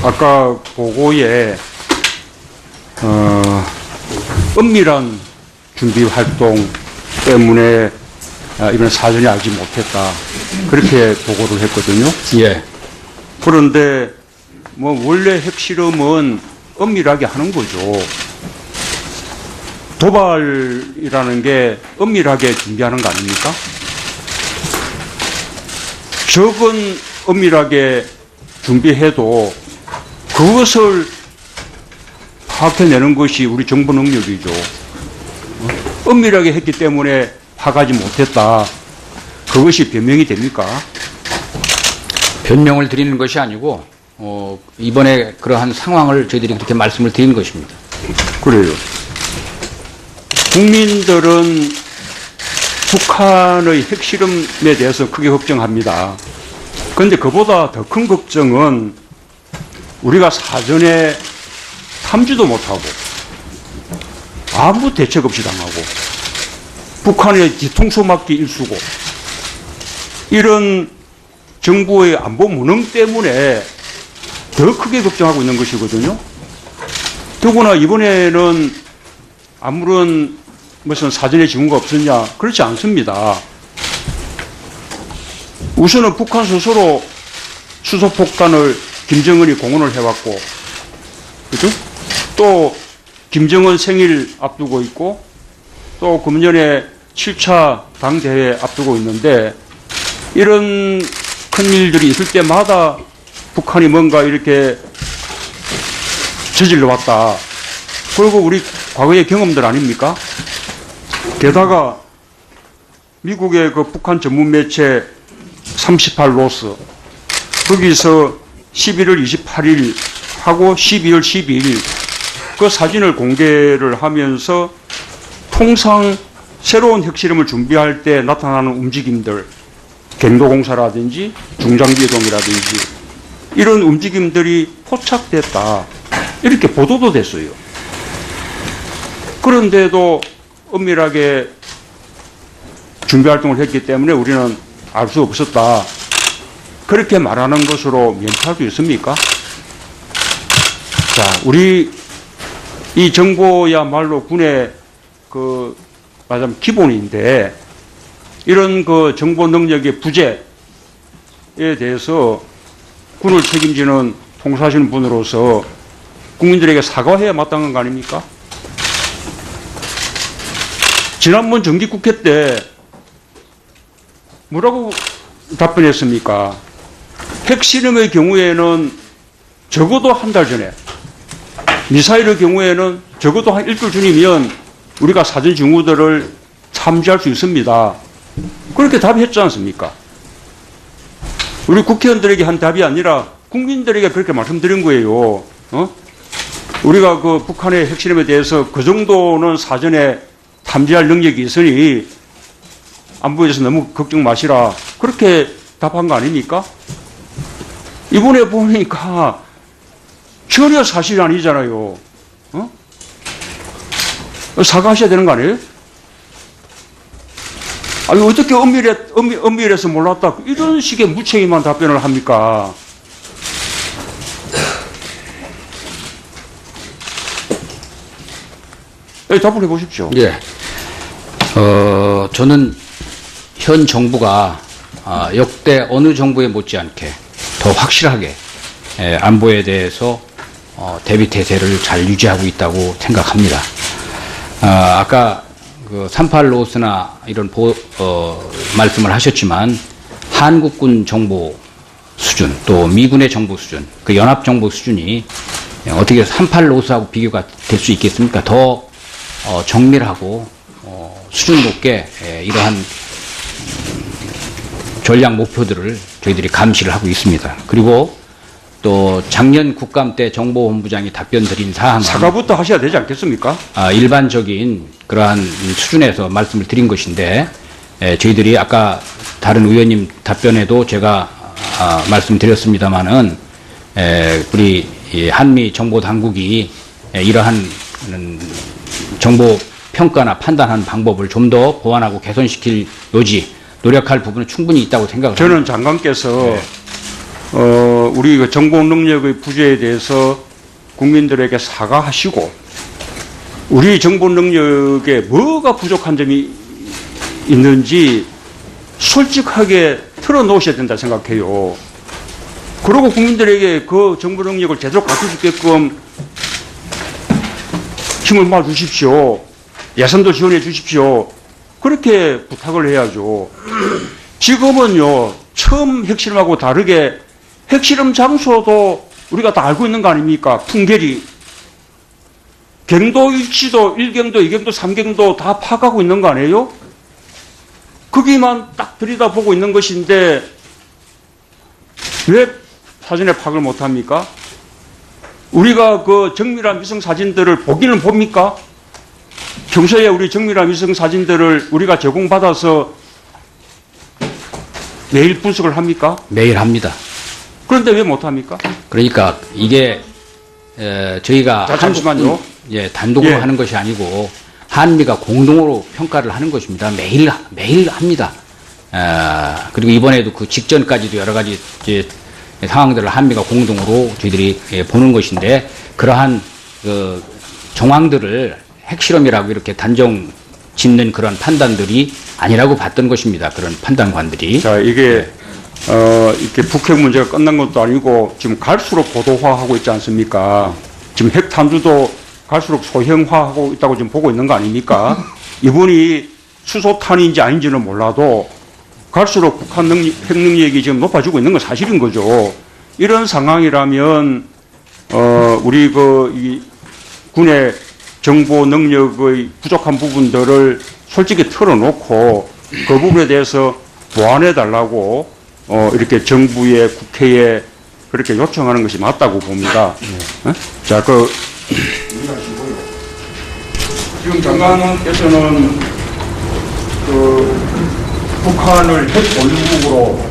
아까 보고에 은밀한 준비 활동 때문에 이번 사전에 알지 못했다 그렇게 보고를 했거든요. 예. 그런데 뭐 원래 핵실험은 은밀하게 하는 거죠. 도발이라는 게 은밀하게 준비하는 거 아닙니까? 적은 은밀하게 준비해도 그것을 파악해내는 것이 우리 정보 능력이죠. 은밀하게 했기 때문에 파악하지 못했다. 그것이 변명이 됩니까? 변명을 드리는 것이 아니고 이번에 그러한 상황을 저희들이 그렇게 말씀을 드린 것입니다. 그래요. 국민들은 북한의 핵실험에 대해서 크게 걱정합니다. 그런데 그보다 더 큰 걱정은 우리가 사전에 탐지도 못하고 아무 대책 없이 당하고 북한의 뒤통수 맞기 일쑤고 이런 정부의 안보 무능 때문에 더 크게 걱정하고 있는 것이거든요. 더구나 이번에는 아무런 무슨 사전에 징후가 없었냐? 그렇지 않습니다. 우선은 북한 스스로 수소폭탄을 김정은이 공언을 해왔고, 그죠? 또 김정은 생일 앞두고 있고, 또 금년에 7차 당대회 앞두고 있는데, 이런 큰일들이 있을 때마다 북한이 뭔가 이렇게 저질러 왔다. 그리고 우리 과거의 경험들 아닙니까? 게다가 미국의 그 북한 전문 매체 38로스 거기서 11월 28일 하고 12월 12일 그 사진을 공개를 하면서 통상 새로운 핵실험을 준비할 때 나타나는 움직임들 경도공사라든지 중장비이동이라든지 이런 움직임들이 포착됐다 이렇게 보도도 됐어요. 그런데도 은밀하게 준비활동을 했기 때문에 우리는 알 수 없었다. 그렇게 말하는 것으로 면피할 수 있습니까? 자, 우리 이 정보야말로 군의 말하자면 기본인데 이런 그 정보 능력의 부재에 대해서 군을 책임지는 통수하시는 분으로서 국민들에게 사과해야 마땅한 거 아닙니까? 지난번 정기국회 때 뭐라고 답변했습니까? 핵실험의 경우에는 적어도 한 달 전에, 미사일의 경우에는 적어도 한 일주일 전이면 우리가 사전 징후들을 참지할 수 있습니다. 그렇게 답했지 않습니까? 우리 국회의원들에게 한 답이 아니라 국민들에게 그렇게 말씀드린 거예요. 우리가 그 북한의 핵실험에 대해서 그 정도는 사전에 탐지할 능력이 있으니 안보에 대해서 너무 걱정 마시라. 그렇게 답한 거 아닙니까? 이번에 보니까 전혀 사실이 아니잖아요. 사과하셔야 되는 거 아니에요? 아니, 어떻게 은밀해서 몰랐다. 이런 식의 무책임한 답변을 합니까? 네, 답을 해보십시오. 예. 저는 현 정부가 역대 어느 정부에 못지않게 더 확실하게 안보에 대해서 대비 태세를 잘 유지하고 있다고 생각합니다. 아까 그 38로스나 이런 말씀을 하셨지만 한국군 정보 수준 또 미군의 정보 수준 그 연합 정보 수준이 어떻게 38로스하고 비교가 될 수 있겠습니까? 더 정밀하고 수준 높게 이러한 전략 목표들을 저희들이 감시를 하고 있습니다. 그리고 또 작년 국감 때 정보본부장이 답변 드린 사항은 사과부터 하셔야 되지 않겠습니까? 일반적인 그러한 수준에서 말씀을 드린 것인데 저희들이 아까 다른 의원님 답변에도 제가 말씀드렸습니다마는 우리 한미 정보 당국이 이러한 정보 평가나 판단하는 방법을 좀 더 보완하고 개선시킬 요지 노력할 부분은 충분히 있다고 생각을 저는 합니다. 장관께서 네. 우리 그 정보 능력의 부재에 대해서 국민들에게 사과하시고 우리 정보 능력에 뭐가 부족한 점이 있는지 솔직하게 털어놓으셔야 된다 생각해요. 그리고 국민들에게 그 정보 능력을 제대로 갖출 수 있게끔 힘을 모아 주십시오. 예산도 지원해 주십시오. 그렇게 부탁을 해야죠. 지금은요, 처음 핵실험하고 다르게 핵실험 장소도 우리가 다 알고 있는 거 아닙니까? 풍계리. 경도 위치도 1경도, 2경도, 3경도 다 파악하고 있는 거 아니에요? 거기만 딱 들여다보고 있는 것인데 왜 사전에 파악을 못합니까? 우리가 그 정밀한 위성 사진들을 보기는 봅니까? 평소에 우리 정밀한 위성 사진들을 우리가 제공받아서 매일 분석을 합니까? 매일 합니다. 그런데 왜 못합니까? 그러니까 이게 저희가 자, 잠시만요. 단독으로 예. 하는 것이 아니고 한미가 공동으로 평가를 하는 것입니다. 매일 합니다. 그리고 이번에도 그 직전까지도 여러 가지 이제 상황들을 한미가 공동으로 저희들이 보는 것인데 그러한 그 정황들을 핵실험이라고 이렇게 단정 짓는 그런 판단들이 아니라고 봤던 것입니다. 그런 판단관들이. 자, 이게 이렇게 북핵 문제가 끝난 것도 아니고 지금 갈수록 고도화하고 있지 않습니까? 지금 핵 탄두도 갈수록 소형화하고 있다고 지금 보고 있는 거 아닙니까? 이분이 수소탄인지 아닌지는 몰라도 갈수록 북한 핵 능력이 지금 높아지고 있는 건 사실인 거죠. 이런 상황이라면 우리 이 군의 정보 능력의 부족한 부분들을 솔직히 털어놓고 그 부분에 대해서 보완해 달라고 이렇게 정부에 국회에 그렇게 요청하는 것이 맞다고 봅니다. 자, 지금 장관께서는 북한을 핵 보유국으로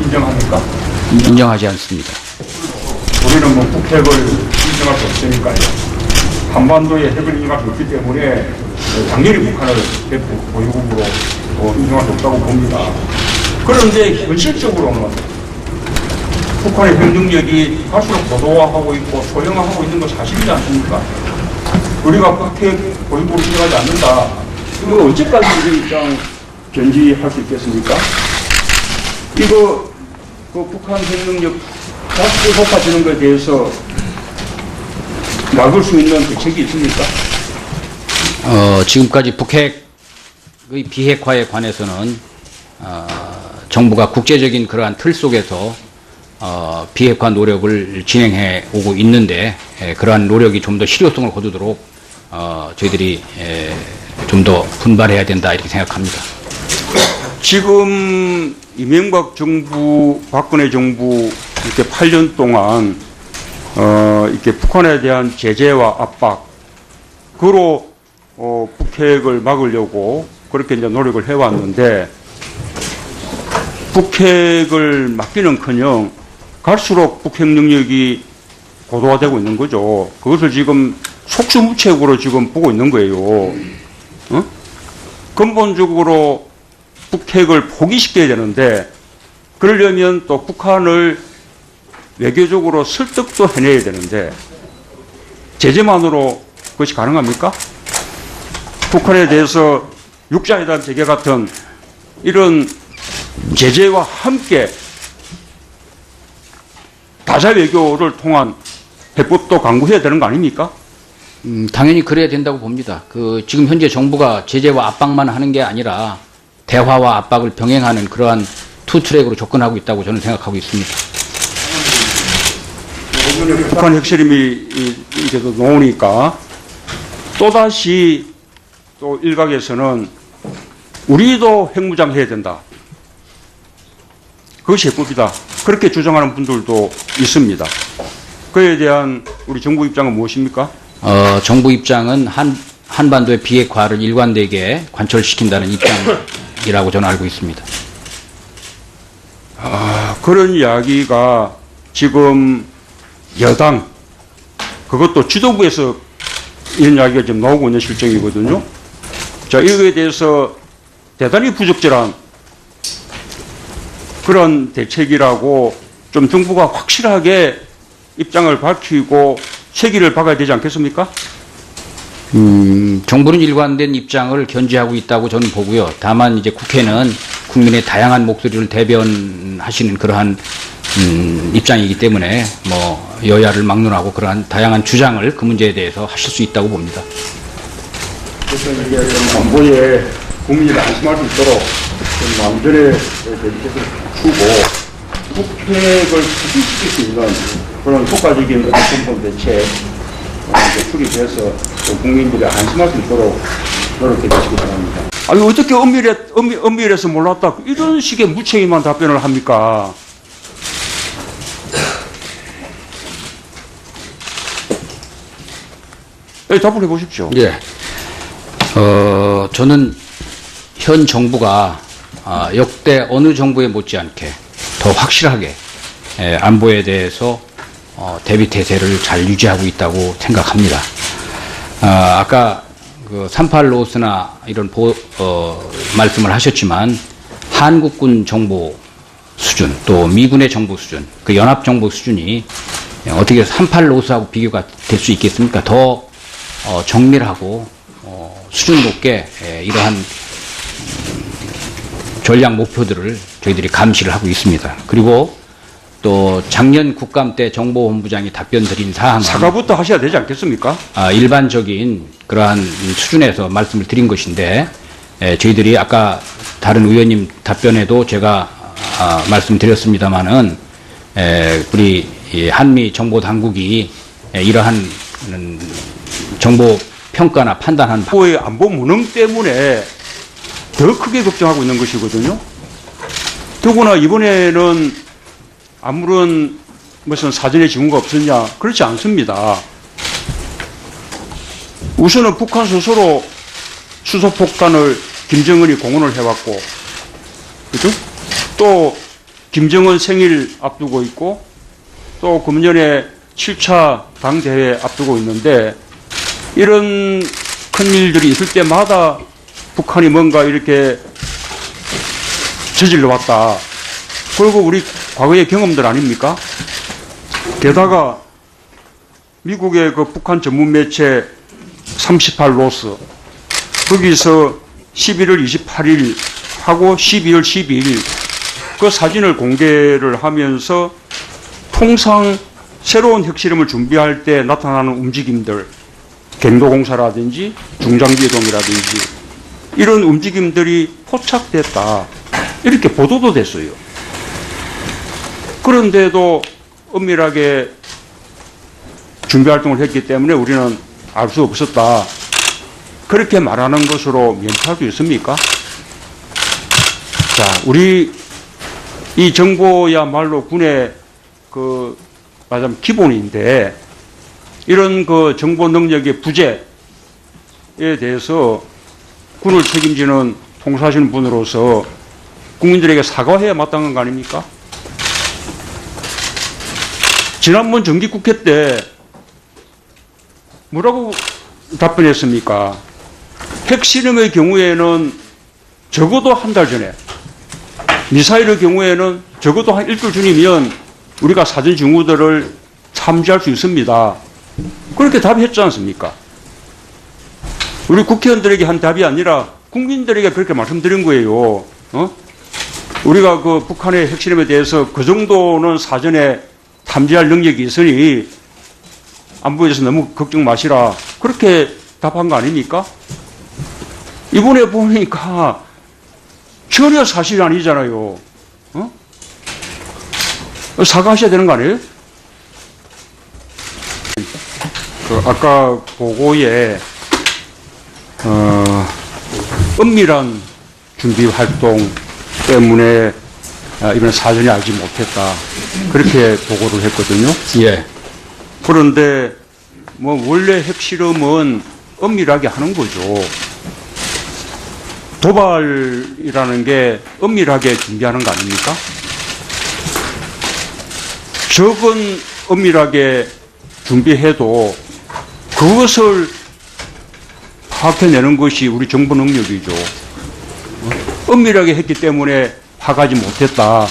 인정합니까? 인정하지 않습니다. 우리는 뭐 북핵을 인정할 수 없으니까요. 한반도에 핵을 인정할 수 없기 때문에 당연히 북한을 핵 보유국으로 인정할 수 없다고 봅니다. 그런데 현실적으로는 북한의 핵 능력이 갈수록 고도화하고 있고 소형화하고 있는 건 사실이지 않습니까? 우리가 북핵 보유국으로 인정하지 않는다. 이거 언제까지 이 입장 견지할 수 있겠습니까? 이거 그 북한 핵 능력 다시 높아지는 것에 대해서 막을 수 있는 대책이 있습니까? 지금까지 북핵의 비핵화에 관해서는 정부가 국제적인 그러한 틀 속에서 비핵화 노력을 진행해 오고 있는데 그러한 노력이 좀 더 실효성을 거두도록 저희들이 좀 더 분발해야 된다 이렇게 생각합니다. 지금 이명박 정부, 박근혜 정부 이렇게 8년 동안 이렇게 북한에 대한 제재와 압박, 그로 북핵을 막으려고 그렇게 이제 노력을 해왔는데 북핵을 막기는커녕 갈수록 북핵 능력이 고도화되고 있는 거죠. 그것을 지금 속수무책으로 지금 보고 있는 거예요. 근본적으로 북핵을 포기시켜야 되는데 그러려면 또 북한을 외교적으로 설득도 해내야 되는데 제재만으로 그것이 가능합니까? 북한에 대해서 육자회담 재개 같은 이런 제재와 함께 다자 외교를 통한 해법도 강구해야 되는 거 아닙니까? 당연히 그래야 된다고 봅니다. 지금 현재 정부가 제재와 압박만 하는 게 아니라 대화와 압박을 병행하는 그러한 투 트랙으로 접근하고 있다고 저는 생각하고 있습니다. 북한 핵실험이 이제 나오니까 또다시 또 일각에서는 우리도 핵무장 해야 된다. 그것이 해법이다. 그렇게 주장하는 분들도 있습니다. 그에 대한 우리 정부 입장은 무엇입니까? 정부 입장은 한반도의 비핵화를 일관되게 관철시킨다는 입장이라고 저는 알고 있습니다. 그런 이야기가 지금 여당, 그것도 지도부에서 이런 이야기가 지금 나오고 있는 실정이거든요. 자, 이거에 대해서 대단히 부적절한 그런 대책이라고 좀 정부가 확실하게 입장을 밝히고 세기를 박아야 되지 않겠습니까? 정부는 일관된 입장을 견지하고 있다고 저는 보고요. 다만 이제 국회는 국민의 다양한 목소리를 대변하시는 그러한 입장이기 때문에 뭐 여야를 막론하고 그러한 다양한 주장을 그 문제에 대해서 하실 수 있다고 봅니다. 그래서 이게 안보에 국민이 안심할 수 있도록 좀 완전히 대비책을 추고 국회를 추진시킬 수 있는 그런 효과적인 근본 대책 수립해서 국민들이 안심할 수 있도록 노력해 주시기 바랍니다. 아니 어떻게 엄밀해서 몰랐다 이런 식의 무책임한 답변을 합니까? 네, 답을 해보십시오. 예. 저는 현 정부가 역대 어느 정부에 못지않게 더 확실하게 안보에 대해서 대비 태세를 잘 유지하고 있다고 생각합니다. 아까 그 38 로스나 이런 말씀을 하셨지만 한국군 정보 수준 또 미군의 정보 수준 그 연합 정보 수준이 어떻게 38 로스하고 비교가 될 수 있겠습니까? 더 정밀하고 수준 높게 이러한 전략 목표들을 저희들이 감시를 하고 있습니다. 그리고 또 작년 국감 때 정보본부장이 답변 드린 사항은 사과부터 하셔야 되지 않겠습니까? 일반적인 그러한 수준에서 말씀을 드린 것인데 저희들이 아까 다른 의원님 답변에도 제가 말씀드렸습니다마는 우리 한미 정보 당국이 이러한 정보 평가나 판단한 안보의 안보 무능 때문에 더 크게 걱정하고 있는 것이거든요. 더구나 이번에는 아무런 무슨 사전에 징후가 없었냐? 그렇지 않습니다. 우선은 북한 스스로 수소폭탄을 김정은이 공언을 해왔고, 그죠? 또 김정은 생일 앞두고 있고, 또 금년에 7차 당대회 앞두고 있는데, 이런 큰 일들이 있을 때마다 북한이 뭔가 이렇게 저질러 왔다. 그리고 우리 과거의 경험들 아닙니까? 게다가 미국의 그 북한 전문 매체 38 로스 거기서 11월 28일 하고 12월 12일 그 사진을 공개를 하면서 통상 새로운 핵실험을 준비할 때 나타나는 움직임들 갱도공사라든지 중장비이동이라든지 이런 움직임들이 포착됐다. 이렇게 보도도 됐어요. 그런데도 엄밀하게 준비활동을 했기 때문에 우리는 알 수 없었다. 그렇게 말하는 것으로 면피할 수 있습니까? 자, 우리 이 정보야말로 군의 그 말하자면 기본인데 이런 그 정보 능력의 부재에 대해서 군을 책임지는 통수하시는 분으로서 국민들에게 사과해야 마땅한 거 아닙니까? 지난번 정기국회 때 뭐라고 답변했습니까? 핵실험의 경우에는 적어도 한 달 전에, 미사일의 경우에는 적어도 한 일주일 전이면 우리가 사전 징후들을 참지할 수 있습니다. 그렇게 답했지 않습니까? 우리 국회의원들에게 한 답이 아니라 국민들에게 그렇게 말씀드린 거예요. 우리가 그 북한의 핵실험에 대해서 그 정도는 사전에 탐지할 능력이 있으니 안보에 대해서 너무 걱정 마시라. 그렇게 답한 거 아닙니까? 이번에 보니까 전혀 사실이 아니잖아요. 사과하셔야 되는 거 아니에요? 그 아까 보고에 은밀한 준비 활동 때문에 이번에 사전에 알지 못했다. 그렇게 보고를 했거든요. 예. 그런데 뭐 원래 핵실험은 은밀하게 하는 거죠. 도발이라는 게 은밀하게 준비하는 거 아닙니까? 적은 은밀하게 준비해도 그것을 파악해내는 것이 우리 정보 능력이죠. 은밀하게 했기 때문에 파악하지 못했다.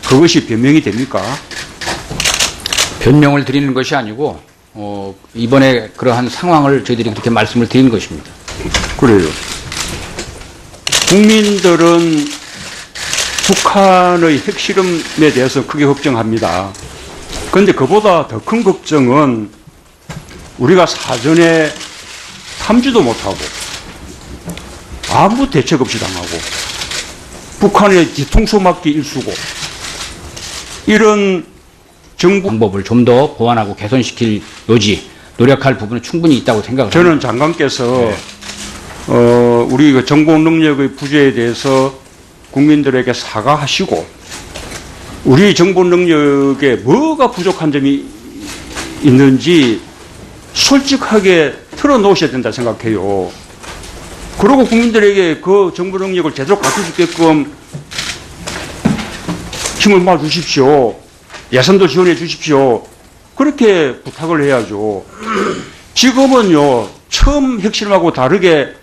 그것이 변명이 됩니까? 변명을 드리는 것이 아니고 이번에 그러한 상황을 저희들이 그렇게 말씀을 드린 것입니다. 그래요. 국민들은 북한의 핵실험에 대해서 크게 걱정합니다. 그런데 그보다 더 큰 걱정은 우리가 사전에 탐지도 못하고 아무 대책 없이 당하고 북한의 뒤통수 맞기 일수고 이런 정부 방법을 좀 더 보완하고 개선시킬 요지, 노력할 부분은 충분히 있다고 생각을 합니다. 저는 장관께서 우리 그 정보 능력의 부재에 대해서 국민들에게 사과하시고 우리 정보 능력에 뭐가 부족한 점이 있는지 솔직하게 털어놓으셔야 된다 생각해요. 그리고 국민들에게 그 정보 능력을 제대로 갖출 수 있게끔 힘을 모아 주십시오. 예산도 지원해 주십시오. 그렇게 부탁을 해야죠. 지금은요, 처음 핵실험하고 다르게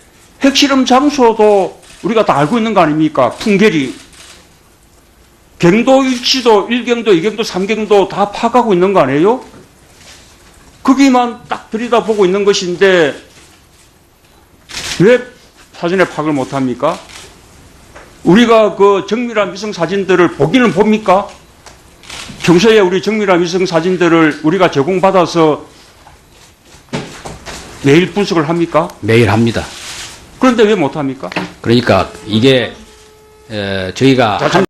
핵실험 장소도 우리가 다 알고 있는 거 아닙니까? 풍계리. 경도 위치도 1경도, 2경도, 3경도 다 파악하고 있는 거 아니에요? 거기만 딱 들여다보고 있는 것인데 왜 사전에 파악을 못합니까? 우리가 그 정밀한 위성 사진들을 보기는 봅니까? 평소에 우리 정밀한 위성 사진들을 우리가 제공받아서 매일 분석을 합니까? 매일 합니다. 그런데 왜 못합니까? 그러니까 이게 저희가